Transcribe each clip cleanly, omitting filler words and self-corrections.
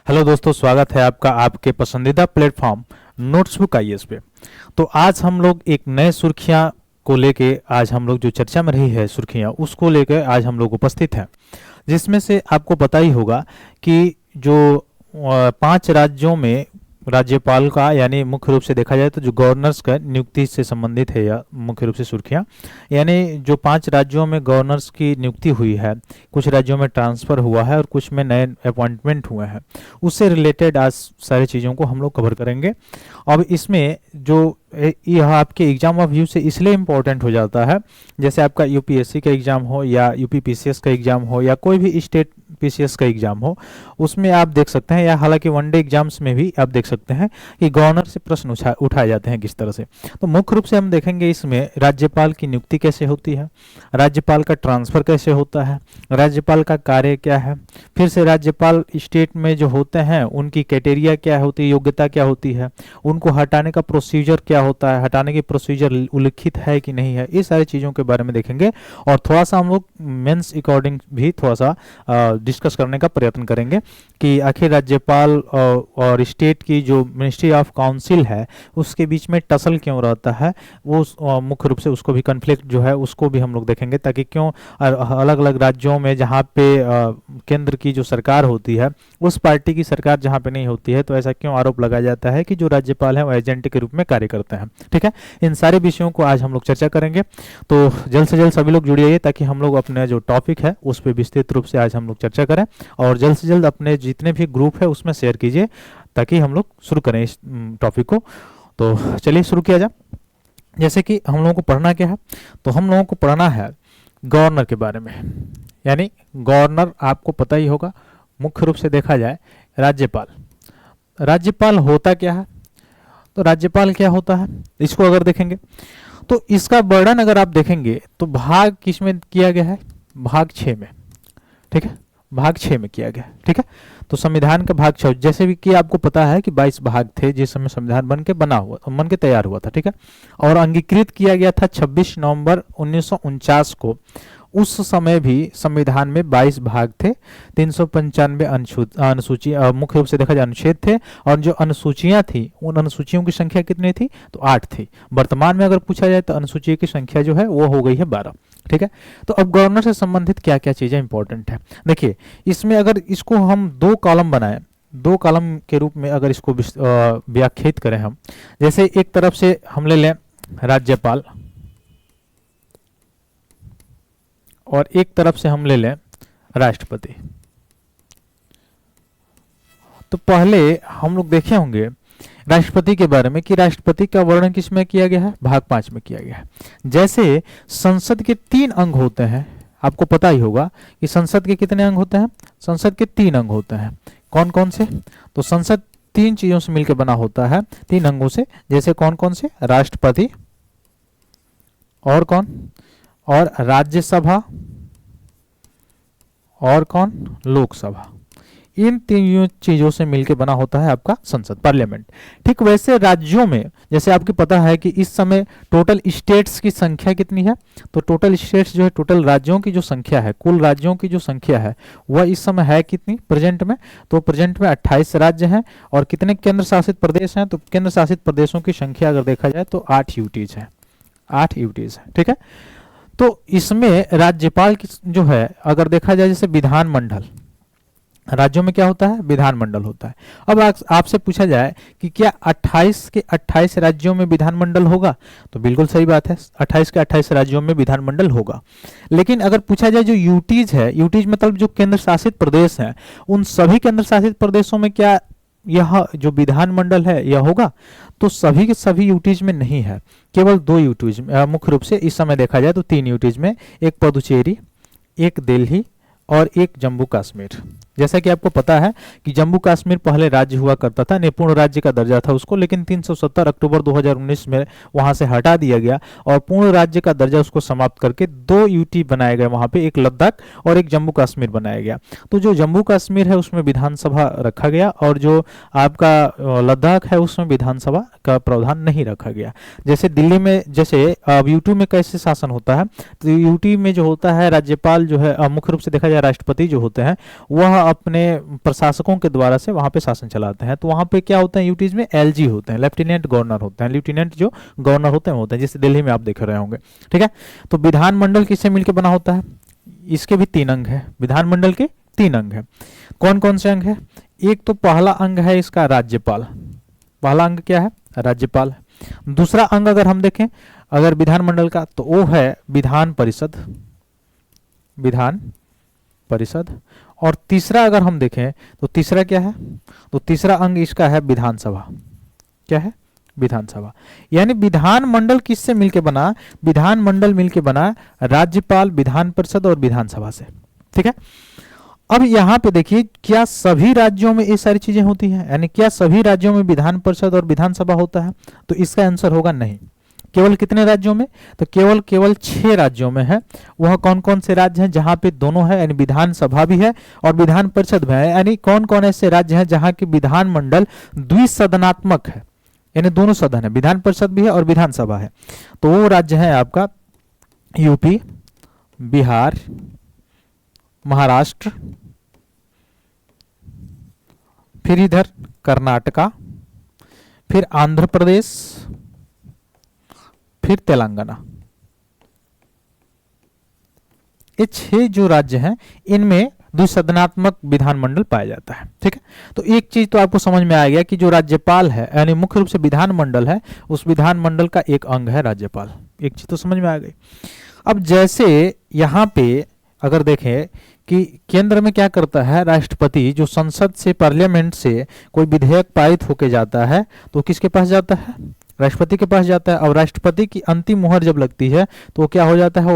Hello दोस्तों, स्वागत है आपका आपके पसंदीदा प्लेटफॉर्म नोट्सबुक आईएएस पे। तो आज हम लोग एक नए सुर्खियां को लेके आज हम लोग जो चर्चा में रही है सुर्खियां उसको लेकर आज हम लोग उपस्थित हैं, जिसमें से आपको पता ही होगा कि जो 5 राज्यों में राज्यपाल का यानी मुख्य रूप से देखा जाए तो जो गवर्नर्स का नियुक्ति से संबंधित है या मुख्य रूप से सुर्खियां, यानी जो 5 राज्यों में गवर्नर्स की नियुक्ति हुई है, कुछ राज्यों में ट्रांसफ़र हुआ है और कुछ में नए अपॉइंटमेंट हुए हैं, उससे रिलेटेड आज सारी चीज़ों को हम लोग कवर करेंगे। अब इसमें जो यह आपके एग्जाम ऑफ व्यू से इसलिए इम्पोर्टेंट हो जाता है, जैसे आपका यूपीएससी का एग्जाम हो या यूपी पीसीएस का एग्जाम हो या कोई भी स्टेट पीसीएस का एग्जाम हो, उसमें आप देख सकते हैं या हालांकि वनडे एग्जाम्स में भी आप देख सकते हैं कि गवर्नर से प्रश्न उठाए जाते हैं किस तरह से। तो मुख्य रूप से हम देखेंगे इसमें राज्यपाल की नियुक्ति कैसे होती है, राज्यपाल का ट्रांसफ़र कैसे होता है, राज्यपाल का कार्य क्या है, फिर से राज्यपाल स्टेट में जो होते हैं उनकी क्राइटेरिया क्या होती है, योग्यता क्या होती है, उनको हटाने का प्रोसीजर क्या होता है, हटाने की प्रोसीजर उल्लिखित है कि नहीं है, ये सारी चीज़ों के बारे में देखेंगे। और थोड़ा सा हम लोग मेंस अकॉर्डिंग भी थोड़ा सा डिस्कस करने का प्रयत्न करेंगे कि आखिर राज्यपाल और स्टेट की जो मिनिस्ट्री ऑफ काउंसिल है उसके बीच में टसल क्यों रहता है, वो मुख्य रूप से उसको भी कन्फ्लिक्ट जो है उसको भी हम लोग देखेंगे, ताकि क्यों अलग अलग राज्यों में जहाँ पे केंद्र की जो सरकार होती है उस पार्टी की सरकार जहाँ पे नहीं होती है, तो ऐसा क्यों आरोप लगाया जाता है कि जो राज्यपाल है वो एजेंट के रूप में कार्य करते हैं। ठीक है, इन सारे विषयों को आज हम लोग चर्चा करेंगे। तो जल्द से जल्द सभी लोग जुड़िए ताकि हम लोग अपने जो टॉपिक है उस पर विस्तृत रूप से आज हम लोग चर्चा करें, और जल्द से जल्द अपने जितने भी ग्रुप है उसमें शेयर कीजिए ताकि हम लोग शुरू करें इस टॉपिक को। तो चलिए शुरू किया जाए। जैसे कि हम लोगों को पढ़ना क्या है, तो हम लोगों को पढ़ना है गवर्नर के बारे में, यानी गवर्नर आपको पता ही होगा, मुख्य रूप से देखा जाए राज्यपाल। राज्यपाल होता क्या है, तो राज्यपाल क्या होता है इसको अगर देखेंगे तो इसका वर्णन अगर आप देखेंगे तो भाग किस में किया गया है, भाग 6 में। ठीक है, भाग 6 में किया गया है। ठीक है, तो संविधान का भाग 6, जैसे भी कि आपको पता है कि 22 भाग थे जिस समय संविधान बन के तैयार हुआ था। ठीक है, और अंगीकृत किया गया था 26 नवंबर 1949 को। उस समय भी संविधान में 22 भाग थे, 395 अनुसूची मुख्य रूप से देखा जाए अनुच्छेद थे, और जो अनुसूचियां थी उन अनुसूचियों की संख्या कितनी थी, तो 8 थी। वर्तमान में अगर पूछा जाए तो अनुसूची की संख्या जो है वो हो गई है 12। ठीक है, तो अब गवर्नर से संबंधित क्या क्या चीजें इंपॉर्टेंट है, देखिए इसमें अगर इसको हम 2 कॉलम बनाए, 2 कॉलम के रूप में अगर इसको व्याख्यात करें हम, जैसे एक तरफ से हम ले लें राज्यपाल और एक तरफ से हम ले लें राष्ट्रपति। तो पहले हम लोग देखे होंगे राष्ट्रपति के बारे में कि राष्ट्रपति का वर्णन किसमें किया गया है, भाग 5 में किया गया है। जैसे संसद के 3 अंग होते हैं, आपको पता ही होगा कि संसद के कितने अंग होते हैं, संसद के 3 अंग होते हैं। कौन कौन से, तो संसद 3 चीजों से मिलकर बना होता है, 3 अंगों से। जैसे कौन कौन से, राष्ट्रपति और कौन, और राज्यसभा और कौन, लोकसभा। इन 3 चीजों से मिलकर बना होता है आपका संसद, पार्लियामेंट। ठीक वैसे राज्यों में जैसे आपको पता है कि इस समय टोटल स्टेट्स की संख्या कितनी है, तो टोटल स्टेट्स जो है, टोटल राज्यों की जो संख्या है, कुल राज्यों की जो संख्या है वह इस समय है कितनी प्रेजेंट में, तो प्रेजेंट में 28 राज्य हैं। और कितने केंद्र शासित प्रदेश हैं, तो केंद्र शासित प्रदेशों की संख्या अगर देखा जाए तो 8 यूटीज है, 8 यूटीज है। ठीक है, तो इसमें राज्यपाल की जो है अगर देखा जाए, जैसे विधानमंडल, राज्यों में क्या होता है, विधानमंडल होता है। अब आपसे पूछा जाए कि क्या 28 के 28 राज्यों में विधानमंडल होगा, तो बिल्कुल सही बात है, 28 के 28 राज्यों में विधानमंडल होगा। लेकिन अगर पूछा जाए जो यूटीज है, यूटीज मतलब जो केंद्र शासित प्रदेश हैं, उन सभी केंद्र शासित प्रदेशों में क्या यह जो विधानमंडल है यह होगा, तो सभी के सभी यूटीज में नहीं है, केवल 2 यूटीज मुख्य रूप से इस समय देखा जाए तो 3 यूटीज में, एक पुदुचेरी, एक दिल्ली और एक जम्मू कश्मीर। जैसा कि आपको पता है कि जम्मू कश्मीर पहले राज्य हुआ करता था, पूर्ण राज्य का दर्जा था उसको, लेकिन 370 अक्टूबर 2019 में वहां से हटा दिया गया और पूर्ण राज्य का दर्जा उसको समाप्त करके 2 यूटी बनाए गए वहां पे, एक लद्दाख और एक जम्मू कश्मीर बनाया गया। तो जो जम्मू कश्मीर है उसमें विधानसभा रखा गया और जो आपका लद्दाख है उसमें विधानसभा का प्रावधान नहीं रखा गया। जैसे दिल्ली में, जैसे यूटी में कैसे शासन होता है, तो यूटी में जो होता है राज्यपाल जो है मुख्य रूप से देखा जाए राष्ट्रपति जो होते हैं वह अपने प्रशासकों के द्वारा से वहां पे शासन चलाते हैं। तो वहां पे क्या होते हैं, यूटीज में एलजी होते हैं, लेफ्टिनेंट गवर्नर होते हैं, लेफ्टिनेंट जो गवर्नर होते हैं जैसे दिल्ली में आप देख रहे होंगे, ठीक है। तो विधानमंडल किससे मिलकर बना होता है, इसके भी 3 अंग है, विधानमंडल के 3 अंग है। कौन कौन से अंग है, एक तो पहला अंग है इसका राज्यपाल, पहला अंग क्या है, राज्यपाल। दूसरा अंग अगर हम देखें अगर विधानमंडल का, तो वो है विधान परिषद, विधान परिषद। और तीसरा अगर हम देखें तो तीसरा क्या है, तो तीसरा अंग इसका है विधानसभा, क्या है, विधानसभा। यानी विधानमंडल किससे मिलके बना, विधानमंडल मिलके बना राज्यपाल, विधान परिषद और विधानसभा से, ठीक है। अब यहां पे देखिए क्या सभी राज्यों में ये सारी चीजें होती हैं, यानी क्या सभी राज्यों में विधान परिषद और विधानसभा होता है, तो इसका आंसर होगा नहीं। केवल कितने राज्यों में, तो केवल 6 राज्यों में है। वह कौन कौन से राज्य हैं जहां पे दोनों है, यानी विधानसभा भी है और विधान परिषद भी है। यानी कौन कौन ऐसे राज्य हैं जहां की विधानमंडल द्विसदनात्मक है, यानी दोनों सदन है, विधान परिषद भी है और विधानसभा है। तो वो राज्य है आपका यूपी, बिहार, महाराष्ट्र, फिर इधर कर्नाटका, फिर आंध्र प्रदेश, फिर तेलंगाना। ये 6 जो राज्य हैं इनमें द्विसदनात्मक विधानमंडल पाया जाता है, ठीक है। तो एक चीज तो आपको समझ में आ गया कि जो राज्यपाल है यानी मुख्य रूप से विधानमंडल है, उस विधानमंडल का एक अंग है राज्यपाल, एक चीज तो समझ में आ गई। अब जैसे यहां पे अगर देखें कि केंद्र में क्या करता है, राष्ट्रपति जो संसद से, पार्लियामेंट से कोई विधेयक पारित होके जाता है तो किसके पास जाता है, राष्ट्रपति के पास जाता है। और राष्ट्रपति की अंतिम मुहर जब लगती है तो क्या हो जाता है,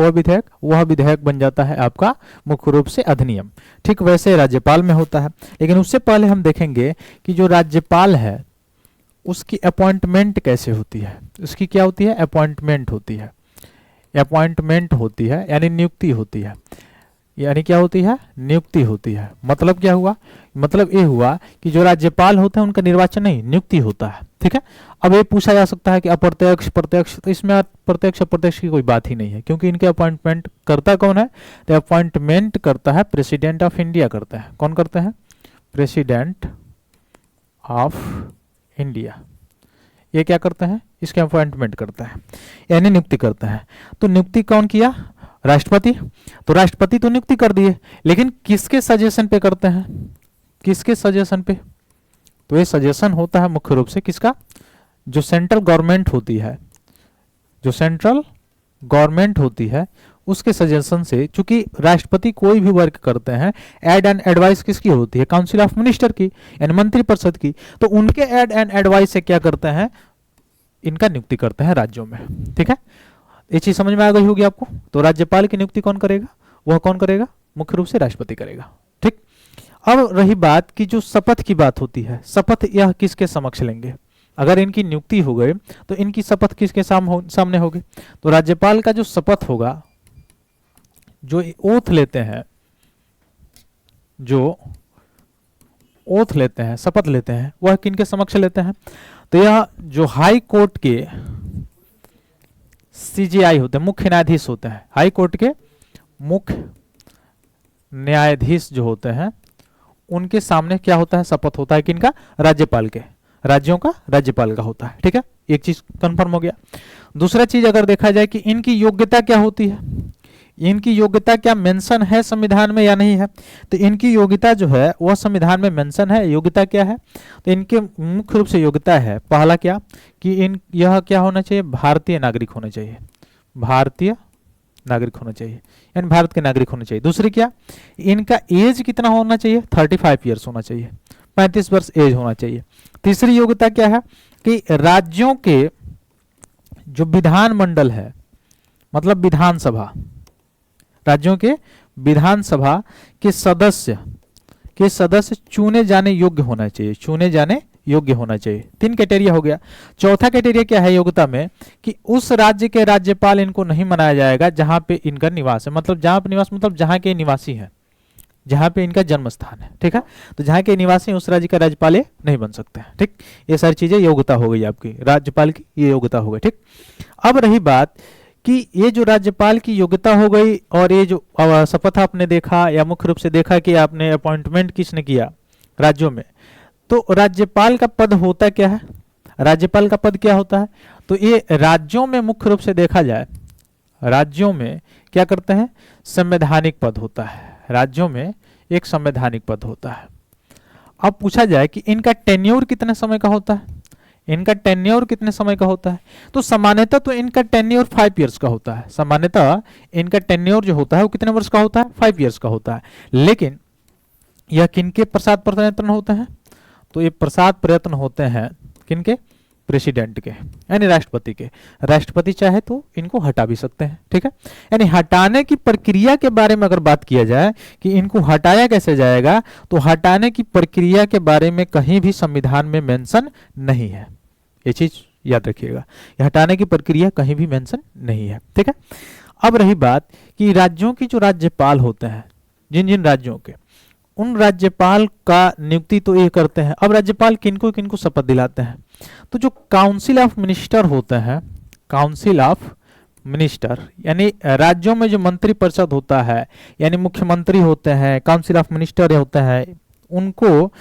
वह विधेयक बन जाता है आपका मुख्य रूप से अधिनियम। ठीक वैसे राज्यपाल में होता है। लेकिन उससे पहले हम देखेंगे कि जो राज्यपाल है उसकी अपॉइंटमेंट कैसे होती है, उसकी क्या होती है, अपॉइंटमेंट होती है, अपॉइंटमेंट होती है यानी नियुक्ति होती है, यानी क्या होती है, नियुक्ति होती है। मतलब क्या हुआ, मतलब ये हुआ कि जो राज्यपाल होते हैं उनका निर्वाचन नहीं, नियुक्ति होता है, ठीक है। अब ये पूछा जा सकता है कि अप्रत्यक्ष प्रत्यक्ष, तो इसमें प्रत्यक्ष अप्रत्यक्ष की कोई बात ही नहीं है, क्योंकि इनके अपॉइंटमेंट करता कौन है, तो अपॉइंटमेंट करता है प्रेसिडेंट ऑफ इंडिया करता है। कौन करता है, प्रेसिडेंट ऑफ इंडिया। ये क्या करता है, इसके अपॉइंटमेंट करता है यानी नियुक्ति करता है। तो नियुक्ति कौन किया, राष्ट्रपति। तो राष्ट्रपति तो नियुक्ति कर दिए, लेकिन किसके सजेशन पे करते हैं, किसके सजेशन पे, तो ये सजेशन होता है मुख्य रूप से किसका, जो सेंट्रल गवर्नमेंट होती है, जो सेंट्रल गवर्नमेंट होती है उसके सजेशन से। चूंकि राष्ट्रपति कोई भी वर्क करते हैं, एड एंड एडवाइस किसकी होती है, काउंसिल ऑफ मिनिस्टर की यानी मंत्रिपरिषद की। तो उनके एड एंड एडवाइस से क्या करते हैं, इनका नियुक्ति करते हैं राज्यों में, ठीक है। ये चीज समझ में आ गई होगी आपको। तो राज्यपाल की नियुक्ति कौन करेगा, वह कौन करेगा, मुख्य रूप से राष्ट्रपति करेगा, ठीक। अब रही बात कि जो शपथ की बात होती है, शपथ यह किसके समक्ष लेंगे, अगर इनकी नियुक्ति हो गई तो इनकी शपथ किसके सामने होगी। तो राज्यपाल का जो शपथ होगा, जो ओथ लेते हैं, जो ओथ लेते हैं, शपथ लेते हैं, वह किनके समक्ष लेते हैं, तो यह जो हाई कोर्ट के सीजेआई होते हैं, मुख्य न्यायाधीश होते हैं, हाई कोर्ट के मुख्य न्यायाधीश जो होते हैं उनके सामने क्या होता है, शपथ होता है किनका, राज्यपाल के, राज्यों का राज्यपाल का होता है, ठीक है। एक चीज कंफर्म हो गया। दूसरा चीज अगर देखा जाए कि इनकी योग्यता क्या होती है, इनकी योग्यता क्या मेंशन है संविधान में या नहीं है, तो इनकी योग्यता जो है वह संविधान में मेंशन है। योग्यता क्या है, तो इनके मुख्य रूप से योग्यता है पहला क्या, कि यह क्या होना चाहिए, भारतीय नागरिक होना चाहिए, भारतीय नागरिक होना चाहिए यानी भारत के नागरिक होने चाहिए। दूसरी क्या, इनका एज कितना होना चाहिए, 35 ईयर्स होना चाहिए, 35 वर्ष एज होना चाहिए। तीसरी योग्यता क्या है कि राज्यों के जो विधानमंडल है, मतलब विधानसभा, राज्यों के विधानसभा के सदस्य चुने जाने योग्य होना चाहिए, चुने जाने योग्य होना चाहिए। 3 क्राइटेरिया हो गया। चौथा क्राइटेरिया क्या है योग्यता में, कि उस राज्य के राज्यपाल इनको नहीं मनाया जाएगा जहां पे इनका निवास है, मतलब जहां पे निवास मतलब जहां के निवासी हैं, जहां पे इनका जन्म स्थान है, ठीक है। तो जहां के निवासी उस राज्य का राज्यपाल ये नहीं बन सकते हैं, ठीक। ये सारी चीजें योग्यता हो गई आपकी, राज्यपाल की ये योग्यता हो गई, ठीक। अब रही बात कि ये जो राज्यपाल की योग्यता हो गई और ये जो शपथ आपने देखा या मुख्य रूप से देखा कि आपने अपॉइंटमेंट किसने किया राज्यों में, तो राज्यपाल का पद होता क्या है, राज्यपाल का पद क्या होता है, तो ये राज्यों में मुख्य रूप से देखा जाए, राज्यों में क्या करते हैं, संवैधानिक पद होता है, राज्यों में एक संवैधानिक पद होता है। अब पूछा जाए कि इनका टेन्योर कितने समय का होता है, इनका टेन्योर कितने समय का होता है, तो सामान्यतः तो इनका टेन्योर 5 इयर्स का होता है, सामान्यतः इनका टेन्योर जो होता है वो कितने वर्ष का होता है, 5 इयर्स का होता है। लेकिन यह किनके प्रसाद प्रयत्न होते हैं, तो ये प्रसाद प्रयत्न होते हैं किनके, प्रेसिडेंट के, यानी राष्ट्रपति के। राष्ट्रपति चाहे तो इनको हटा भी सकते हैं, ठीक है। यानी हटाने की प्रक्रिया के बारे में अगर बात किया जाए कि इनको हटाया कैसे जाएगा, तो हटाने की प्रक्रिया के बारे में कहीं भी संविधान में मेंशन नहीं है, ये चीज याद रखिएगा, हटाने की प्रक्रिया कहीं भी मेंशन नहीं है, ठीक है। अब रही बात कि राज्यों की जो राज्यपाल होते हैं, जिन जिन राज्यों के, उन राज्यपाल का नियुक्ति तो ये करते हैं। अब राज्यपाल किनको किनको शपथ दिलाते हैं, तो जो काउंसिल ऑफ मिनिस्टर होते हैं, काउंसिल ऑफ मिनिस्टर यानी राज्यों में जो मंत्री परिषद होता है, यानी मुख्यमंत्री होते हैं, काउंसिल ऑफ मिनिस्टर होते हैं, उनको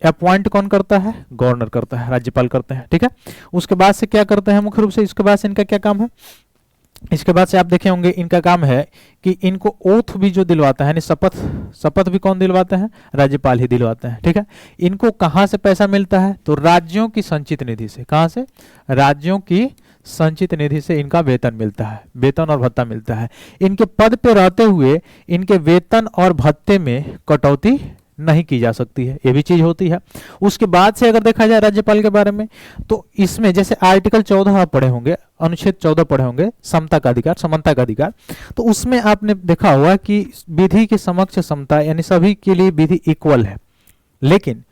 अपॉइंट कौन करता है, गवर्नर करता है, राज्यपाल करते हैं, ठीक है। उसके बाद से क्या करते हैं मुख्य रूप से, इसके बाद से इनका क्या काम है, इसके बाद से आप देखे होंगे इनका काम है कि इनको ओथ भी जो दिलवाता है, यानी शपथ भी कौन दिलवाते हैं, राज्यपाल ही दिलवाते हैं, ठीक है। इनको कहां से पैसा मिलता है, तो राज्यों की संचित निधि से, कहां से, राज्यों की संचित निधि से इनका वेतन मिलता है, वेतन और भत्ता मिलता है। इनके पद पे रहते हुए इनके वेतन और भत्ते में कटौती नहीं की जा सकती है, ये भी चीज होती है। उसके बाद से अगर देखा जाए राज्यपाल के बारे में, तो इसमें जैसे आर्टिकल 14 आप पढ़े होंगे, अनुच्छेद 14 पढ़े होंगे, समता का अधिकार, समानता का अधिकार, तो उसमें आपने देखा होगा कि विधि के समक्ष समता, यानी सभी के लिए विधि इक्वल है। लेकिन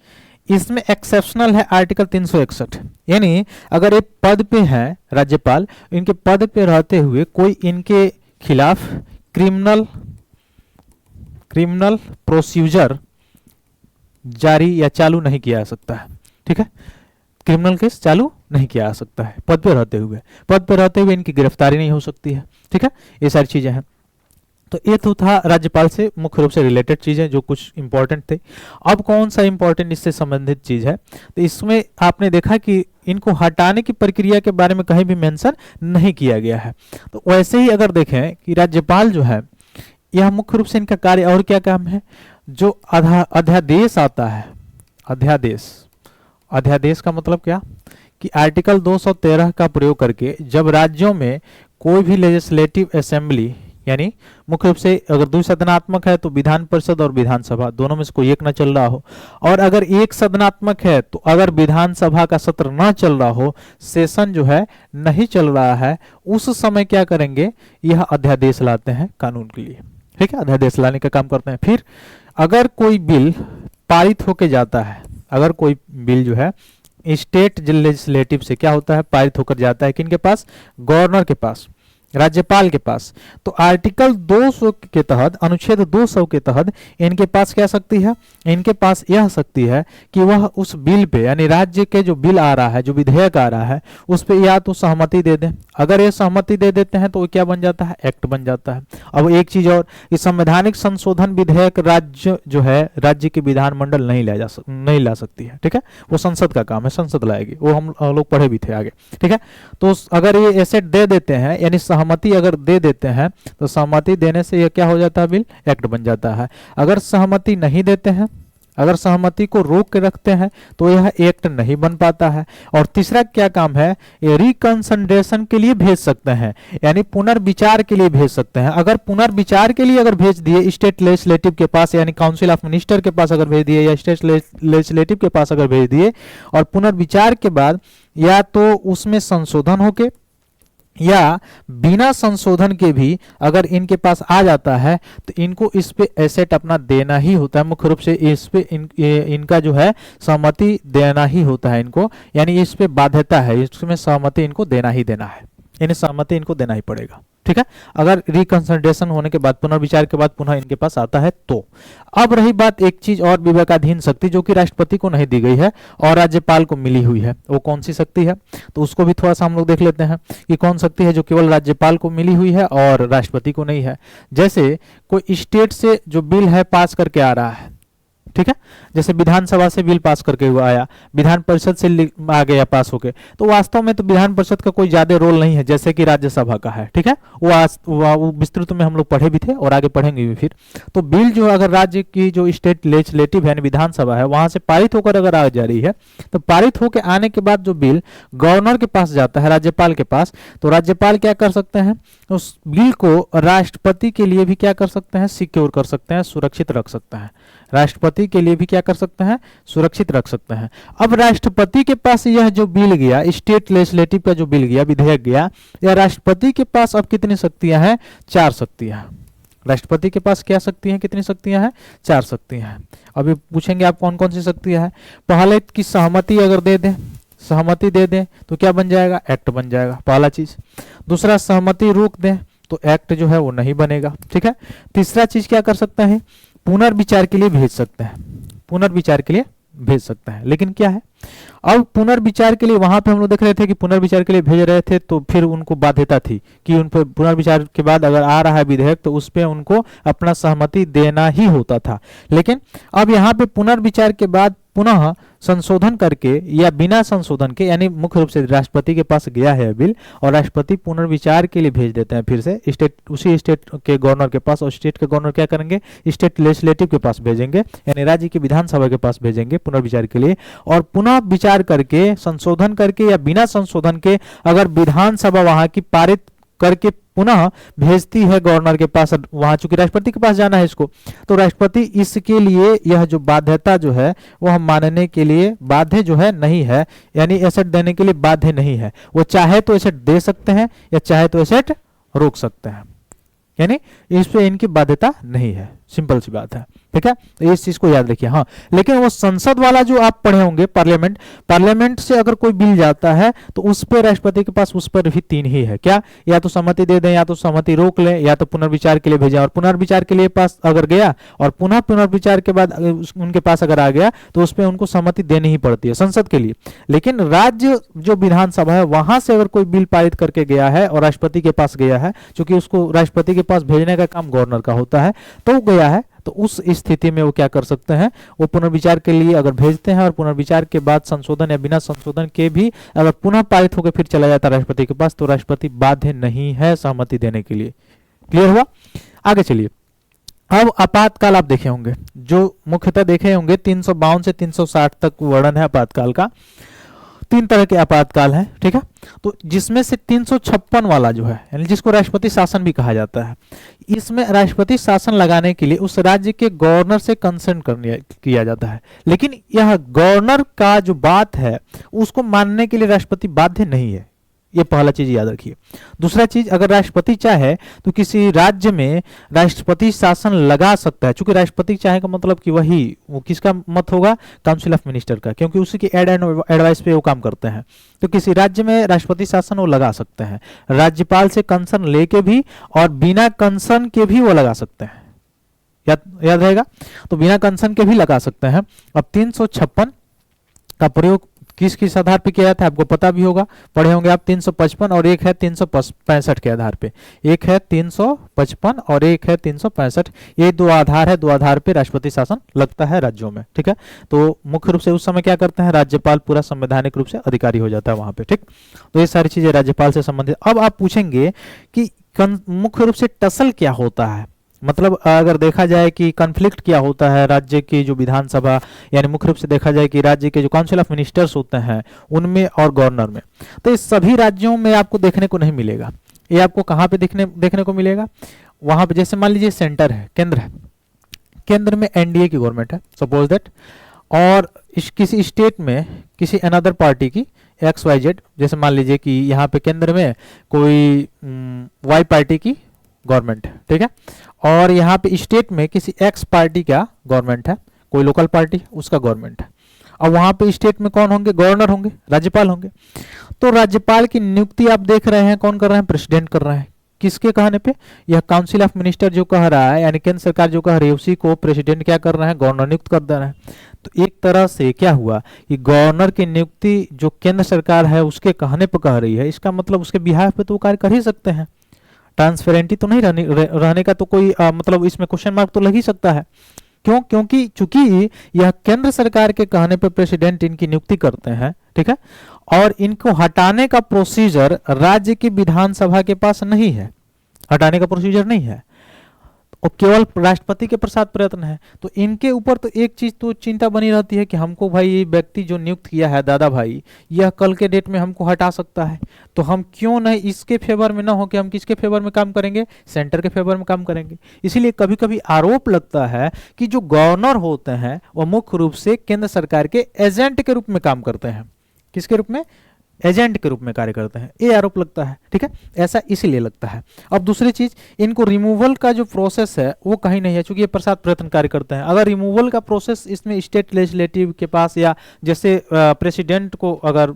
इसमें एक्सेप्शनल है आर्टिकल 361, यानी अगर ये पद पे हैं राज्यपाल, इनके पद पे रहते हुए कोई इनके खिलाफ क्रिमिनल प्रोसीजर जारी या चालू नहीं किया जा सकता है, ठीक है। क्रिमिनल केस चालू नहीं किया जा सकता है पद पे रहते हुए, पद पे रहते हुए इनकी गिरफ्तारी नहीं हो सकती है, ठीक है। ये सारी चीजें हैं। तो ये तो था राज्यपाल से मुख्य रूप से रिलेटेड चीजें जो कुछ इंपॉर्टेंट थे। अब कौन सा इंपॉर्टेंट इससे संबंधित चीज है, तो इसमें आपने देखा कि इनको हटाने की प्रक्रिया के बारे में कहीं भी मेंशन नहीं किया गया है। तो वैसे ही अगर देखें कि राज्यपाल जो है, यह मुख्य रूप से इनका कार्य और क्या काम है, जो अध्यादेश आता है, अध्यादेश का मतलब क्या, कि आर्टिकल 213 का प्रयोग करके जब राज्यों में कोई भी लेजिस्लेटिव असेंबली, यानी मुख्य रूप से अगर द्विसदनात्मक है तो विधान परिषद और विधानसभा दोनों में से कोई एक ना चल रहा हो, और अगर एक सदनात्मक है तो अगर विधानसभा का सत्र ना चल रहा हो, सेशन जो है नहीं चल रहा है, उस समय क्या करेंगे, यह अध्यादेश लाते हैं कानून के लिए, ठीक है, अध्यादेश लाने का काम करते हैं। फिर अगर कोई बिल पारित होके जाता है, अगर कोई बिल जो है स्टेट लेजिस्लेटिव से क्या होता है, पारित होकर जाता है किनके पास, गवर्नर के पास, राज्यपाल के पास, तो आर्टिकल 200 के तहत, अनुच्छेद 200 के तहत इनके पास क्या शक्ति है, इनके पास यह शक्ति है कि वह उस बिल पे, यानी राज्य के जो बिल आ रहा है, जो विधेयक आ रहा है, उस पे या तो सहमति दे दें। अगर ये सहमति दे देते हैं तो वो क्या बन जाता है, एक्ट बन जाता है। अब एक चीज और, कि संवैधानिक संशोधन विधेयक राज्य जो है, राज्य के विधानमंडल नहीं ला सकती है, ठीक है, वो संसद का काम है, संसद लाएगी, वो हम लोग पढ़े भी थे आगे, ठीक है। तो अगर ये एसेट दे देते हैं, यानी सहमति अगर दे देते हैं, तो सहमति देने से ये क्या हो जाता है, बिल एक्ट बन जाता है। अगर सहमति नहीं देते हैं, अगर सहमति को रोक के रखते हैं, तो यह एक्ट नहीं बन पाता है। और तीसरा क्या काम है, ये रिकंसिडरेशन के लिए भेज सकते हैं, यानी पुनर्विचार के लिए भेज सकते हैं। अगर पुनर्विचार के लिए अगर भेज दिए स्टेट लेजिस्लेटिव के पास, यानी काउंसिल ऑफ मिनिस्टर के पास अगर भेज दिए, या स्टेट लेजिस्लेटिव के पास अगर भेज दिए, और पुनर्विचार के बाद या तो उसमें संशोधन होके या बिना संशोधन के भी अगर इनके पास आ जाता है, तो इनको इस पे एसेट अपना देना ही होता है। मुख्य रूप से इस पे इनका जो है सहमति देना ही होता है इनको, यानी इस पे बाध्यता है, इसमें सहमति इनको देना ही देना है, यानी सहमति इनको देना ही पड़ेगा, ठीक है, अगर रिकंसिडरेशन होने के बाद, पुनर्विचार के बाद पुनः इनके पास आता है तो। अब रही बात एक चीज और, विवेकाधीन शक्ति जो कि राष्ट्रपति को नहीं दी गई है और राज्यपाल को मिली हुई है, वो कौन सी शक्ति है, तो उसको भी थोड़ा सा हम लोग देख लेते हैं कि कौन शक्ति है जो केवल राज्यपाल को मिली हुई है और राष्ट्रपति को नहीं है। जैसे कोई स्टेट से जो बिल है पास करके आ रहा है, ठीक है, जैसे विधानसभा से बिल पास करके हुआ आया, विधान परिषद से आ गया पास होके, तो वास्तव में तो विधान परिषद का कोई ज्यादा रोल नहीं है जैसे कि राज्यसभा का है, ठीक है, वो विस्तृत में हम लोग पढ़े भी थे और आगे पढ़ेंगे भी फिर। तो बिल जो अगर राज्य की जो स्टेट लेजिस्लेटिव है, विधानसभा है, वहां से पारित होकर अगर आ जा रही है, तो पारित होकर आने के बाद जो बिल गवर्नर के पास जाता है, राज्यपाल के पास, तो राज्यपाल क्या कर सकते हैं, उस बिल को राष्ट्रपति के लिए भी क्या कर सकते हैं, सिक्योर कर सकते हैं, सुरक्षित रख सकते हैं, राष्ट्रपति के लिए भी क्या कर सकते हैं, सुरक्षित रख सकते हैं। अब राष्ट्रपति के पास यह जो बिल गया, स्टेट लेजिस्लेटिव का जो बिल गया, विधेयक गया, या राष्ट्रपति के पास अब कितनी शक्तियां हैं, 4 शक्तियां। राष्ट्रपति के पास क्या शक्तियां, कितनी शक्तियां हैं, 4 शक्तियां हैं। अभी पूछेंगे आप कौन कौन सी शक्तियां हैं। पहले की सहमति अगर दे दें, सहमति दे दें तो क्या बन जाएगा, एक्ट बन जाएगा, पहला चीज। दूसरा, सहमति रोक दें तो एक्ट जो है वो नहीं बनेगा, ठीक है। तीसरा चीज क्या कर सकते हैं, पुनर्विचार के लिए भेज सकते हैं, पुनर्विचार के लिए भेज सकते हैं। लेकिन क्या है, अब पुनर्विचार के लिए वहां पे हम लोग देख रहे थे कि पुनर्विचार के लिए भेज रहे थे तो फिर उनको बाध्यता थी कि उन पर पुनर्विचार के बाद अगर आ रहा है विधेयक तो उस पे उनको अपना सहमति देना ही होता था। लेकिन अब यहाँ पे पुनर्विचार के बाद पुनः संशोधन करके या बिना संशोधन के, यानी मुख्य रूप से राष्ट्रपति के पास गया है बिल और राष्ट्रपति पुनर्विचार के लिए भेज देते हैं फिर से स्टेट, उसी स्टेट के गवर्नर के पास, और स्टेट के गवर्नर क्या करेंगे, स्टेट लेजिस्लेटिव के पास भेजेंगे, यानी राज्य की विधानसभा के पास भेजेंगे पुनर्विचार के लिए, और पुनः विचार करके, संशोधन करके या बिना संशोधन के अगर विधानसभा वहां की पारित करके पुनः भेजती है गवर्नर के पास, वहां चूंकि राष्ट्रपति के पास जाना है इसको, तो राष्ट्रपति इसके लिए यह जो बाध्यता जो है वो हम मानने के लिए बाध्य जो है नहीं है, यानी एसेट देने के लिए बाध्य नहीं है। वो चाहे तो एसेट दे सकते हैं या चाहे तो एसेट रोक सकते हैं, यानी इस पे इनकी बाध्यता नहीं है, सिंपल सी बात है, ठीक है। तो इस चीज को याद रखिए। हाँ, लेकिन वो संसद वाला जो आप पढ़े होंगे, पार्लियामेंट, पार्लियामेंट से अगर कोई बिल जाता है तो उस पर राष्ट्रपति के पास उस पर भी 3 ही है, क्या, या तो सहमति दे दें, या तो सहमति रोक लें, या तो पुनर्विचार के लिए भेजें। और पुनर्विचार के लिए पास अगर गया और पुनः पुनर्विचार के बाद उनके पास अगर आ गया तो उस पर उनको सहमति देनी ही पड़ती है संसद के लिए। लेकिन राज्य जो विधानसभा है वहां से अगर कोई बिल पारित करके गया है और राष्ट्रपति के पास गया है, क्योंकि उसको राष्ट्रपति के पास भेजने का काम गवर्नर का होता है, तो गया है, तो उस स्थिति में वो क्या कर सकते हैं, वो पुनर्विचार के लिए अगर भेजते हैं और पुनर्विचार के बाद संशोधन या बिना संशोधन के भी अगर पुनः पारित होकर फिर चला जाता है राष्ट्रपति के पास, तो राष्ट्रपति बाध्य नहीं है सहमति देने के लिए। क्लियर हुआ? आगे चलिए। अब आपातकाल आप देखे होंगे, जो मुख्यतः देखे होंगे 352 से 360 तक वर्णन है आपातकाल का। 3 तरह के आपातकाल हैं, ठीक है। तो जिसमें से 356 वाला जो है, यानी जिसको राष्ट्रपति शासन भी कहा जाता है, इसमें राष्ट्रपति शासन लगाने के लिए उस राज्य के गवर्नर से कंसर्न किया जाता है। लेकिन यह गवर्नर का जो बात है उसको मानने के लिए राष्ट्रपति बाध्य नहीं है, ये पहला चीज याद रखिए। दूसरा चीज, अगर राष्ट्रपति चाहे तो किसी राज्य में राष्ट्रपति शासन लगा सकता है, चूंकि राष्ट्रपति चाहे का मतलब कि वो किसका मत होगा, काउंसिल ऑफ मिनिस्टर का, क्योंकि उसी की एड एंड एडवाइस पे वो काम करते हैं। तो किसी राज्य में राष्ट्रपति शासन वो लगा सकते हैं, राज्यपाल से कंसर्न लेके भी और बिना कंसर्न के भी वो लगा सकते हैं, याद रहेगा। तो बिना कंसर्न के भी लगा सकते हैं। अब 356 का प्रयोग किस किस आधार पे किया जाता है आपको पता भी होगा, पढ़े होंगे आप। 355 और एक है 365 के आधार पे, एक है 355 और एक है 365, ये 2 आधार है, 2 आधार पे राष्ट्रपति शासन लगता है राज्यों में, ठीक है। तो मुख्य रूप से उस समय क्या करते हैं, राज्यपाल पूरा संवैधानिक रूप से अधिकारी हो जाता है वहां पे, ठीक। तो ये सारी चीजें राज्यपाल से संबंधित। अब आप पूछेंगे कि मुख्य रूप से टसल क्या होता है, मतलब अगर देखा जाए कि कॉन्फ्लिक्ट क्या होता है राज्य की जो विधानसभा, यानी मुख्य रूप से देखा जाए कि राज्य के जो काउंसिल ऑफ मिनिस्टर्स होते हैं उनमें और गवर्नर में, तो इस सभी राज्यों में आपको देखने को नहीं मिलेगा। ये आपको कहाँ पे देखने को मिलेगा, वहां पे जैसे मान लीजिए सेंटर है, केंद्र है, केंद्र में एनडीए की गवर्नमेंट है सपोज दैट, और किसी स्टेट में किसी अनदर पार्टी की XYZ, जैसे मान लीजिए कि यहाँ पे केंद्र में कोई वाई पार्टी की गवर्नमेंट है, ठीक है, और यहाँ पे स्टेट में किसी एक्स पार्टी का गवर्नमेंट है, कोई लोकल पार्टी उसका गवर्नमेंट है। अब वहां पे स्टेट में कौन होंगे, गवर्नर होंगे, राज्यपाल होंगे। तो राज्यपाल की नियुक्ति आप देख रहे हैं कौन कर रहे हैं, प्रेसिडेंट कर रहे हैं, किसके कहने पे? यह काउंसिल ऑफ मिनिस्टर जो कह रहा है, यानी केंद्र सरकार जो कह रही है, उसी को प्रेसिडेंट क्या कर रहे हैं? गवर्नर नियुक्त कर दे रहे हैं। तो एक तरह से क्या हुआ कि गवर्नर की नियुक्ति जो केंद्र सरकार है उसके कहने पर कह रही है, इसका मतलब उसके बिहाफ पे तो वो कार्य कर ही सकते हैं। ट्रांसपेरेंटी तो नहीं रहने का तो कोई मतलब इसमें क्वेश्चन मार्क तो लग ही सकता है। क्यों? क्योंकि चूंकि यह केंद्र सरकार के कहने पर प्रेसिडेंट इनकी नियुक्ति करते हैं, ठीक है, और इनको हटाने का प्रोसीजर राज्य की विधानसभा के पास नहीं है, हटाने का प्रोसीजर नहीं है, और केवल राष्ट्रपति के प्रसाद प्रयत्न है। तो इनके ऊपर तो एक चीज तो चिंता बनी रहती है कि हमको भाई ये व्यक्ति जो नियुक्त किया है दादा भाई, यह कल के डेट में हमको हटा सकता है, तो हम क्यों नहीं इसके फेवर में ना हो कि हम किसके फेवर में काम करेंगे? सेंटर के फेवर में काम करेंगे। इसीलिए कभी कभी आरोप लगता है कि जो गवर्नर होते हैं वह मुख्य रूप से केंद्र सरकार के एजेंट के रूप में काम करते हैं। किसके रूप में? एजेंट के रूप में कार्य करते हैं, ये आरोप लगता है, ठीक है, ऐसा इसीलिए लगता है। अब दूसरी चीज, इनको रिमूवल का जो प्रोसेस है वो कहीं नहीं है, क्योंकि ये प्रसाद प्रयत्न कार्य करते हैं। अगर रिमूवल का प्रोसेस इसमें स्टेट लेजिस्लेटिव के पास, या जैसे प्रेसिडेंट को अगर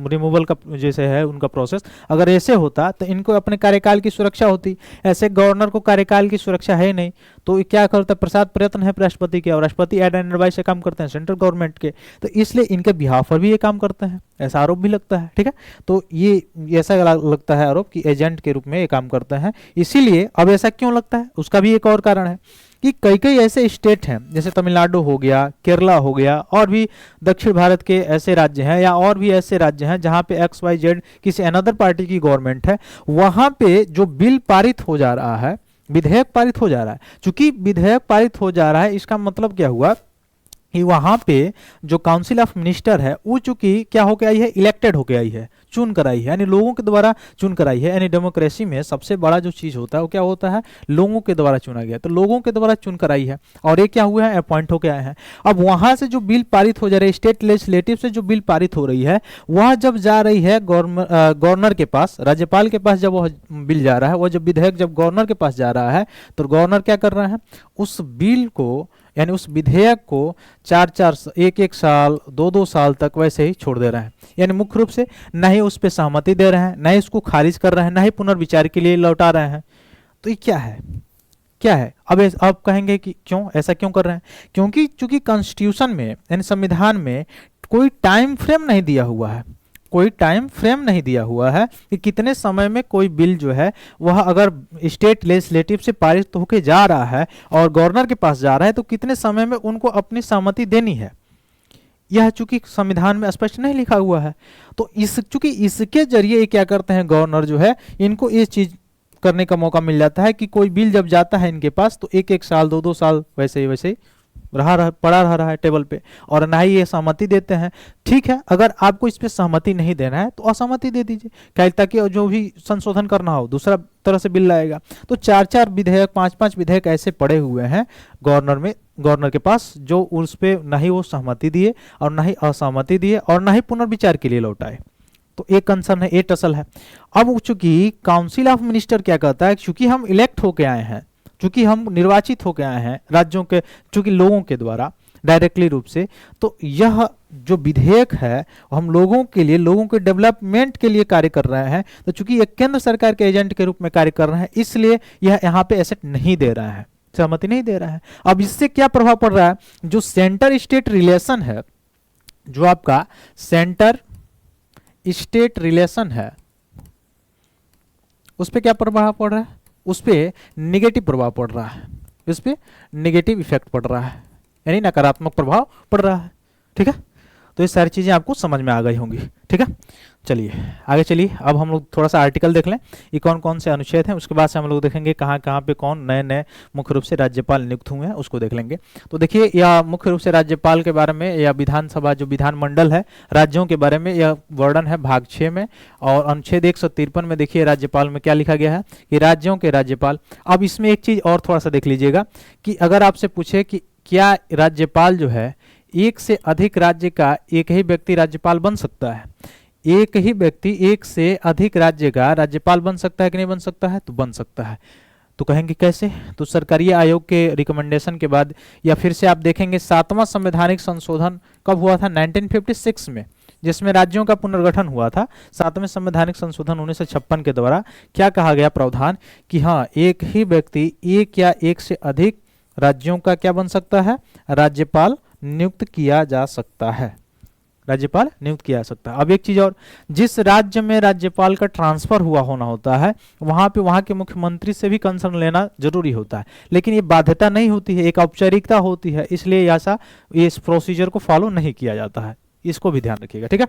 रिमूवल का जैसे है उनका प्रोसेस अगर ऐसे होता तो इनको अपने कार्यकाल की सुरक्षा होती। ऐसे गवर्नर को कार्यकाल की सुरक्षा है नहीं, तो क्या करता है? प्रसाद प्रयत्न है राष्ट्रपति के, और राष्ट्रपति एड एंड एडवाइस से काम करते हैं सेंट्रल गवर्नमेंट के, तो इसलिए इनके बिहाफ पर भी ये काम करते हैं, ऐसा आरोप भी लगता है, ठीक है। तो ये ऐसा लगता है आरोप कि एजेंट के रूप में ये काम करते हैं। इसीलिए अब ऐसा क्यों लगता है, उसका भी एक और कारण है कि कई कई ऐसे स्टेट हैं, जैसे तमिलनाडु हो गया, केरला हो गया, और भी दक्षिण भारत के ऐसे राज्य हैं, या और भी ऐसे राज्य हैं जहां पे XYZ किसी अनदर पार्टी की गवर्नमेंट है, वहां पे जो बिल पारित हो जा रहा है, विधेयक पारित हो जा रहा है। चूंकि विधेयक पारित हो जा रहा है, इसका मतलब क्या हुआ कि वहां पे जो काउंसिल ऑफ मिनिस्टर है वो चूंकि क्या होकर आई है? इलेक्टेड होकर आई है, चुन कर आई है, यानी लोगों के द्वारा चुन कर आई है। यानी डेमोक्रेसी में सबसे बड़ा जो चीज होता है वो क्या होता है? लोगों के द्वारा चुना गया, तो लोगों के द्वारा चुन कर आई है, और ये क्या हुआ है? अपॉइंट होकर आए हैं। अब वहां से जो बिल पारित हो जा रही है, स्टेट लेजिस्लेटिव से जो बिल पारित हो रही है, वह जब जा रही है गवर्नर के पास, राज्यपाल के पास, जब वह बिल जा रहा है, वह जब विधेयक जब गवर्नर के पास जा रहा है, तो गवर्नर क्या कर रहा है? उस बिल को, यानी उस विधेयक को 4-4 1-1 साल 2-2 साल तक वैसे ही छोड़ दे रहे हैं। यानी मुख्य रूप से न ही उस पर सहमति दे रहे हैं, न ही उसको खारिज कर रहे हैं, न ही पुनर्विचार के लिए लौटा रहे हैं। तो ये क्या है? क्या है? अब कहेंगे कि क्यों ऐसा क्यों कर रहे हैं? क्योंकि चूंकि कॉन्स्टिट्यूशन में, यानी संविधान में कोई टाइम फ्रेम नहीं दिया हुआ है, कोई टाइम फ्रेम नहीं दिया हुआ है कि कितने समय में कोई बिल जो है वह अगर स्टेट लेजिस्लेटिव से पारित होके जा रहा है और गवर्नर के पास जा रहा है, तो कितने समय में उनको अपनी सहमति देनी है। यह चूंकि संविधान में स्पष्ट नहीं लिखा हुआ है, तो चूंकि इसके जरिए क्या करते हैं गवर्नर जो है, इनको ये चीज करने का मौका मिल जाता है कि कोई बिल जब जाता है इनके पास, तो 1-1 साल 2-2 साल वैसे ही पड़ा रहा है टेबल पे, और ना ही ये सहमति देते हैं। ठीक है, अगर आपको इस पे सहमति नहीं देना है तो असहमति दे दीजिए, क्या, ताकि जो भी संशोधन करना हो दूसरा तरह से बिल लाएगा। तो 4-4 विधेयक, 5-5 विधेयक ऐसे पड़े हुए हैं गवर्नर के पास, जो उस पे ना ही वो सहमति दिए और ना ही असहमति दिए और ना ही पुनर्विचार के लिए लौटाए। तो एक कंसर्न है, एक टसल है। अब चूंकि काउंसिल ऑफ मिनिस्टर क्या कहता है, चूंकि हम इलेक्ट होके आए हैं, चूंकि हम निर्वाचित होकर आए हैं राज्यों के, चूंकि लोगों के द्वारा डायरेक्टली रूप से, तो यह जो विधेयक है हम लोगों के लिए, लोगों के डेवलपमेंट के लिए कार्य कर रहे हैं। तो चूंकि ये केंद्र सरकार के एजेंट के रूप में कार्य कर रहे हैं, इसलिए यह यहाँ पे एसेट नहीं दे रहा है, सहमति नहीं दे रहा है। अब इससे क्या प्रभाव पड़ रहा है? जो सेंटर स्टेट रिलेशन है, जो आपका सेंटर स्टेट रिलेशन है, उस पर क्या प्रभाव पड़ रहा है? उस पर निगेटिव प्रभाव पड़ रहा है, उस पर निगेटिव इफेक्ट पड़ रहा है, यानी नकारात्मक प्रभाव पड़ रहा है। ठीक है, तो ये सारी चीजें आपको समझ में आ गई होंगी। ठीक है, चलिए आगे चलिए। अब हम लोग थोड़ा सा आर्टिकल देख लें, ये कौन कौन से अनुच्छेद हैं, उसके बाद से हम लोग देखेंगे कहाँ कहाँ पे कौन नए नए मुख्य रूप से राज्यपाल नियुक्त हुए हैं, उसको देख लेंगे। तो देखिए, यह मुख्य रूप से राज्यपाल के बारे में, या विधानसभा जो विधानमंडल है, राज्यों के बारे में यह वर्णन है भाग 6 में। और अनुच्छेद 153 में देखिए राज्यपाल में क्या लिखा गया है कि राज्यों के राज्यपाल। अब इसमें एक चीज और थोड़ा सा देख लीजिएगा कि अगर आपसे पूछे कि क्या राज्यपाल जो है, एक से अधिक राज्य का एक ही व्यक्ति राज्यपाल बन सकता है, एक ही व्यक्ति एक से अधिक राज्य का राज्यपाल बन सकता है कि नहीं बन सकता है? तो बन सकता है। तो कहेंगे कैसे? तो सरकारी आयोग के रिकमेंडेशन के बाद, या फिर से आप देखेंगे 7वां संवैधानिक संशोधन कब हुआ था? 1956 में, जिसमें राज्यों का पुनर्गठन हुआ था 7वें संवैधानिक संशोधन 1956 के द्वारा, क्या कहा गया प्रावधान कि हाँ, एक ही व्यक्ति एक या एक से अधिक राज्यों का क्या बन सकता है, राज्यपाल नियुक्त किया जा सकता है, राज्यपाल नियुक्त किया जा सकता है। अब एक चीज और, जिस राज्य में राज्यपाल का ट्रांसफर हुआ होना होता है वहां पे वहां के मुख्यमंत्री से भी कंसर्न लेना जरूरी होता है, लेकिन ये बाध्यता नहीं होती है, एक औपचारिकता होती है, इसलिए ऐसा इस प्रोसीजर को फॉलो नहीं किया जाता है, इसको भी ध्यान रखिएगा, ठीक है।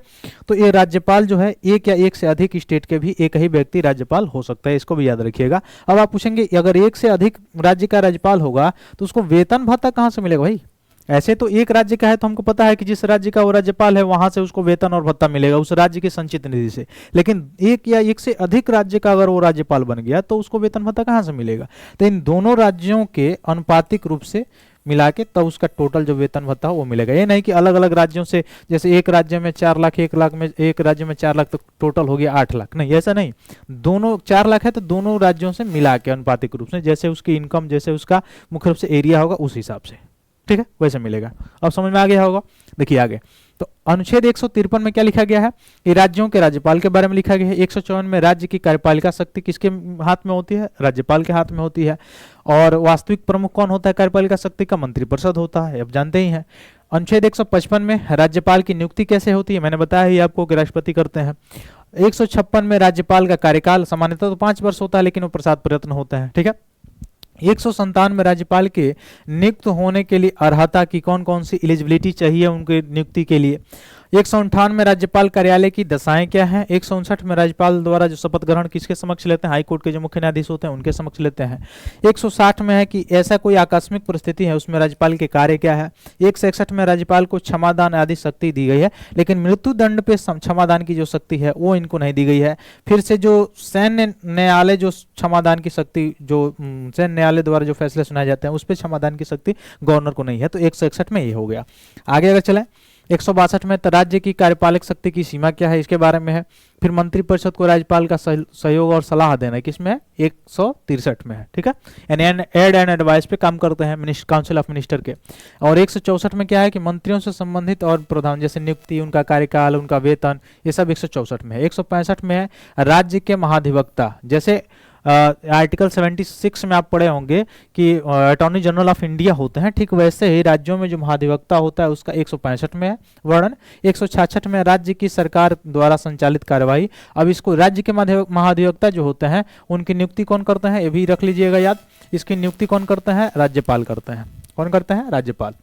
तो ये राज्यपाल जो है एक या एक से अधिक स्टेट के भी एक ही व्यक्ति राज्यपाल हो सकता है, इसको भी याद रखिएगा। अब आप पूछेंगे अगर एक से अधिक राज्य का राज्यपाल होगा तो उसको वेतन भत्ता कहां से मिलेगा भाई? ऐसे तो एक राज्य का है तो हमको पता है कि जिस राज्य का वो राज्यपाल है वहां से उसको वेतन और भत्ता मिलेगा उस राज्य की संचित निधि से, लेकिन एक या एक से अधिक राज्य का अगर वो राज्यपाल बन गया तो उसको वेतन भत्ता कहां से मिलेगा? तो इन दोनों राज्यों के अनुपातिक रूप से मिला के तब उसका टोटल जो वेतन भत्ता हो वो मिलेगा। ये नहीं कि अलग अलग राज्यों से, जैसे एक राज्य में 4 लाख, एक राज्य में 4 लाख, तो टोटल हो गया 8 लाख, नहीं, ऐसा नहीं। दोनों 4 लाख है तो दोनों राज्यों से मिला के अनुपातिक रूप से, जैसे उसकी इनकम, जैसे उसका मुख्य रूप से एरिया होगा उस हिसाब से, ठीक है, वैसे मिलेगा। अब समझ में आ गया होगा। देखिए आगे, तो अनुच्छेद 153 में क्या लिखा गया है? ये राज्यों के राज्यपाल के बारे में लिखा गया है। 154 में राज्य की कार्यपालिका शक्ति किसके हाथ में होती है? राज्यपाल के हाथ में होती है। और वास्तविक प्रमुख कौन होता है कार्यपालिका शक्ति का? मंत्रिपरिषद होता है, अब जानते ही हैं। अनुच्छेद 155 में राज्यपाल की नियुक्ति कैसे होती है? मैंने बताया ही आपको कि राष्ट्रपति करते हैं। 156 में राज्यपाल का कार्यकाल सामान्यतः तो 5 वर्ष होता है, लेकिन वो प्रसाद प्रयत्न होता है, ठीक है। 157 में राज्यपाल के नियुक्त होने के लिए अर्हता की कौन कौन सी एलिजिबिलिटी चाहिए उनके नियुक्ति के लिए? 158 में राज्यपाल कार्यालय की दशाएं क्या हैं? 159 में राज्यपाल द्वारा जो शपथ ग्रहण किसके समक्ष लेते हैं? हाई कोर्ट के जो मुख्य न्यायाधीश होते हैं उनके समक्ष लेते हैं। 160 में है कि ऐसा कोई आकस्मिक परिस्थिति है उसमें राज्यपाल के कार्य क्या है? 161 में राज्यपाल को क्षमादान आदि शक्ति दी गई है, लेकिन मृत्यु दंड पे क्षमादान की जो शक्ति है वो इनको नहीं दी गई है। फिर से जो सैन्य न्यायालय जो क्षमादान की शक्ति, जो सैन्य न्यायालय द्वारा जो फैसले सुनाए जाते हैं उस पर क्षमादान की शक्ति गवर्नर को नहीं है। तो 161 में ये हो गया। आगे अगर चलें 162 में राज्य की कार्यपालक शक्ति की सीमा क्या है, इसके बारे में है। फिर मंत्रिपरिषद को राज्यपाल का सहयोग और सलाह देना है, किसमें है? 163 में है, ठीक है। यानी एड एंड एडवाइस पे काम करते हैं काउंसिल ऑफ मिनिस्टर के। और 164 में क्या है कि मंत्रियों से संबंधित और प्रधान जैसे नियुक्ति, उनका कार्यकाल, उनका वेतन, ये सब 164 में है। 165 में है राज्य के महाधिवक्ता, जैसे आर्टिकल 76 में आप पढ़े होंगे कि अटॉर्नी जनरल ऑफ इंडिया होते हैं, ठीक वैसे ही राज्यों में जो महाधिवक्ता होता है उसका 165 में है वर्णन। 166 में राज्य की सरकार द्वारा संचालित कार्यवाही। अब इसको राज्य के महाधिवक्ता जो होते हैं उनकी नियुक्ति कौन करते हैं, ये भी रख लीजिएगा याद। इसकी नियुक्ति कौन करते हैं? राज्यपाल करते हैं। कौन करते हैं? राज्यपाल।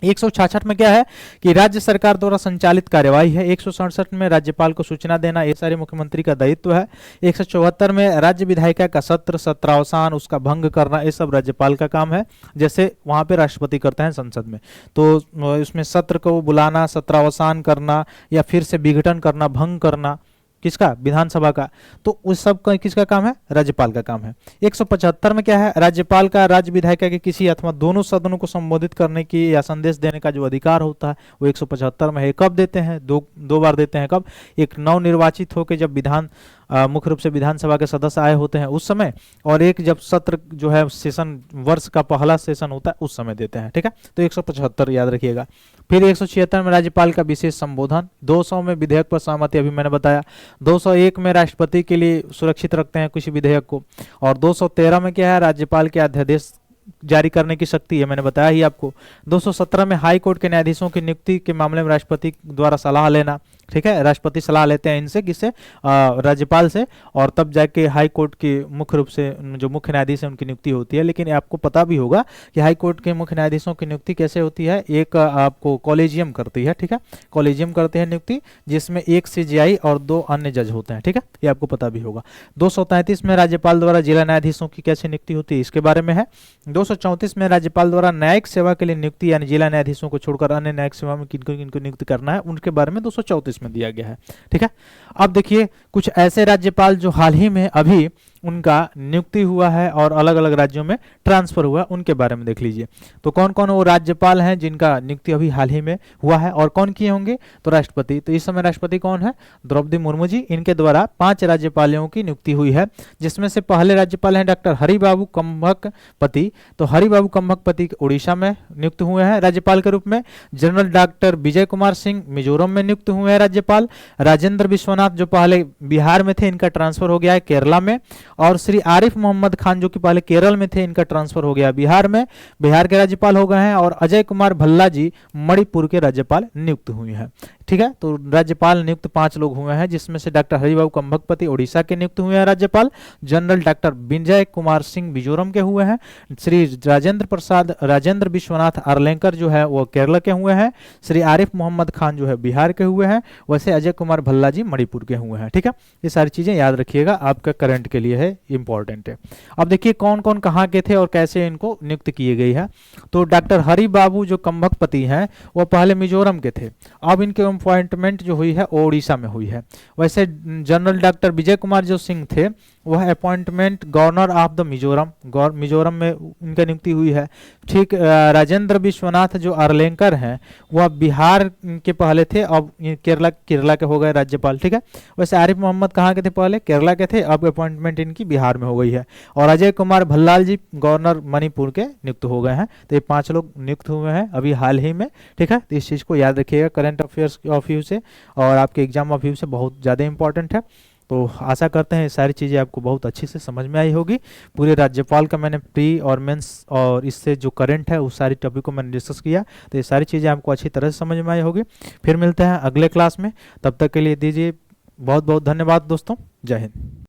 166 में क्या है कि राज्य सरकार द्वारा संचालित कार्यवाही है। 167 में राज्यपाल को सूचना देना, ये सारे मुख्यमंत्री का दायित्व है। 174 में राज्य विधायिका का सत्रावसान, उसका भंग करना, ये सब राज्यपाल का काम है, जैसे वहां पे राष्ट्रपति करते हैं संसद में। तो उसमें सत्र को बुलाना, सत्रावसान करना या फिर से विघटन करना, भंग करना, किसका? विधानसभा का। तो उस सब का किसका काम है? राज्यपाल का काम है। 175 में क्या है? राज्यपाल का राज्य विधायिका के किसी अथवा दोनों सदनों को संबोधित करने की या संदेश देने का जो अधिकार होता है वो 175 में है। कब देते हैं? दो बार देते हैं। कब? एक नवनिर्वाचित होकर जब मुख्य रूप से विधानसभा के सदस्य आए होते हैं उस समय, और एक जब सत्र जो है सेशन, वर्ष का पहला सेशन होता है उस समय देते हैं, ठीक है। तो 175 याद रखिएगा। फिर 176 में राज्यपाल का विशेष संबोधन। 200 में विधेयक पर सहमति, अभी मैंने बताया। 201 में राष्ट्रपति के लिए सुरक्षित रखते हैं कुछ विधेयक को। और 213 में क्या है? राज्यपाल के अध्यादेश जारी करने की शक्ति है, मैंने बताया ही आपको। 217 में हाई कोर्ट के न्यायाधीशों की नियुक्ति के मामले में राष्ट्रपति द्वारा सलाह लेना, ठीक है। राष्ट्रपति सलाह लेते हैं इनसे, किससे? राज्यपाल से, और तब जाके हाई कोर्ट के मुख्य रूप से जो मुख्य न्यायाधीश है उनकी नियुक्ति होती है। लेकिन आपको पता भी होगा कि हाई कोर्ट के मुख्य न्यायाधीशों की नियुक्ति कैसे होती है? एक आपको कॉलेजियम करती है, ठीक है। कॉलेजियम करते हैं नियुक्ति, जिसमें एक सीजेआई और 2 अन्य जज होते हैं, ठीक है। ये आपको पता भी होगा। 233 में राज्यपाल द्वारा जिला न्यायाधीशों की कैसे नियुक्ति होती है, इसके बारे में है। 234 में राज्यपाल द्वारा न्यायिक सेवा के लिए नियुक्ति, यानी जिला न्यायाधीशों को छोड़कर अन्य न्यायिक सेवा में किनको नियुक्त करना है उनके बारे में 234 में दिया गया है, ठीक है। अब देखिए कुछ ऐसे राज्यपाल जो हाल ही में अभी उनका नियुक्ति हुआ है और अलग अलग राज्यों में ट्रांसफर हुआ, उनके बारे में देख लीजिए। तो कौन कौन वो राज्यपाल हैं जिनका नियुक्ति अभी हाल ही में हुआ है और कौन किए होंगे, तो राष्ट्रपति। तो इस समय राष्ट्रपति कौन है, द्रौपदी मुर्मू जी। इनके द्वारा 5 राज्यपालों की नियुक्ति हुई है, जिसमें से पहले राज्यपाल हैं डॉक्टर हरिबाबू कंभकपति। तो हरिबाबू कंभकपति उड़ीसा में नियुक्त हुए हैं राज्यपाल के रूप में। जनरल डॉक्टर विजय कुमार सिंह मिजोरम में नियुक्त हुए हैं राज्यपाल। राजेंद्र विश्वनाथ जो पहले बिहार में थे, इनका ट्रांसफर हो गया है केरला में। और श्री आरिफ मोहम्मद खान जो कि पहले केरल में थे, इनका ट्रांसफर हो गया बिहार में, बिहार के राज्यपाल हो गए हैं। और अजय कुमार भल्ला जी मणिपुर के राज्यपाल नियुक्त हुए हैं। ठीक है, तो राज्यपाल नियुक्त 5 लोग हुए हैं, जिसमें से डॉक्टर हरिबाबू कंभकपति उड़ीसा के नियुक्त हुए हैं राज्यपाल। जनरल डॉक्टर विजय कुमार सिंह मिजोरम के हुए हैं। श्री राजेंद्र विश्वनाथ आर्लेकर जो है वो केरल के हुए हैं। श्री आरिफ मोहम्मद खान जो है बिहार के हुए हैं। वैसे अजय कुमार भल्ला जी मणिपुर के हुए हैं। ठीक है, ये सारी चीजें याद रखिएगा, आपका करंट के लिए है, इंपॉर्टेंट है। अब देखिए कौन कौन कहाँ के थे और कैसे इनको नियुक्त किए गई है। तो डॉक्टर हरिबाबू जो कंभकपति हैं वो पहले मिजोरम के थे, अब इनके अपॉइंटमेंट जो हुई है उड़ीसा में हुई है। वैसे जनरल डॉक्टर विजय कुमार जो सिंह थे वह appointment governor of the Mizoram में उनका नियुक्ति हुई है। ठीक, राजेंद्र विश्वनाथ जो आर्लेकर हैं वह बिहार के पहले थे, अब केरला के हो गए राज्यपाल। ठीक है, वैसे आरिफ मोहम्मद कहाँ के थे, पहले केरला के थे, अब अपॉइंटमेंट इनकी बिहार में हो गई है। और अजय कुमार भल्लाल जी गवर्नर मणिपुर के नियुक्त हो गए हैं। तो ये 5 लोग नियुक्त हुए हैं अभी हाल ही में। ठीक है, तो इस चीज़ को याद रखिएगा, करंट अफेयर्स ऑफ व्यू से और आपके एग्जाम ऑफ व्यू से बहुत ज़्यादा इंपॉर्टेंट है। तो आशा करते हैं ये सारी चीज़ें आपको बहुत अच्छी से समझ में आई होगी। पूरे राज्यपाल का मैंने प्री और मेंस और इससे जो करंट है उस सारी टॉपिक को मैंने डिस्कस किया, तो ये सारी चीज़ें आपको अच्छी तरह से समझ में आई होगी। फिर मिलते हैं अगले क्लास में, तब तक के लिए दीजिए बहुत बहुत धन्यवाद दोस्तों। जय हिंद।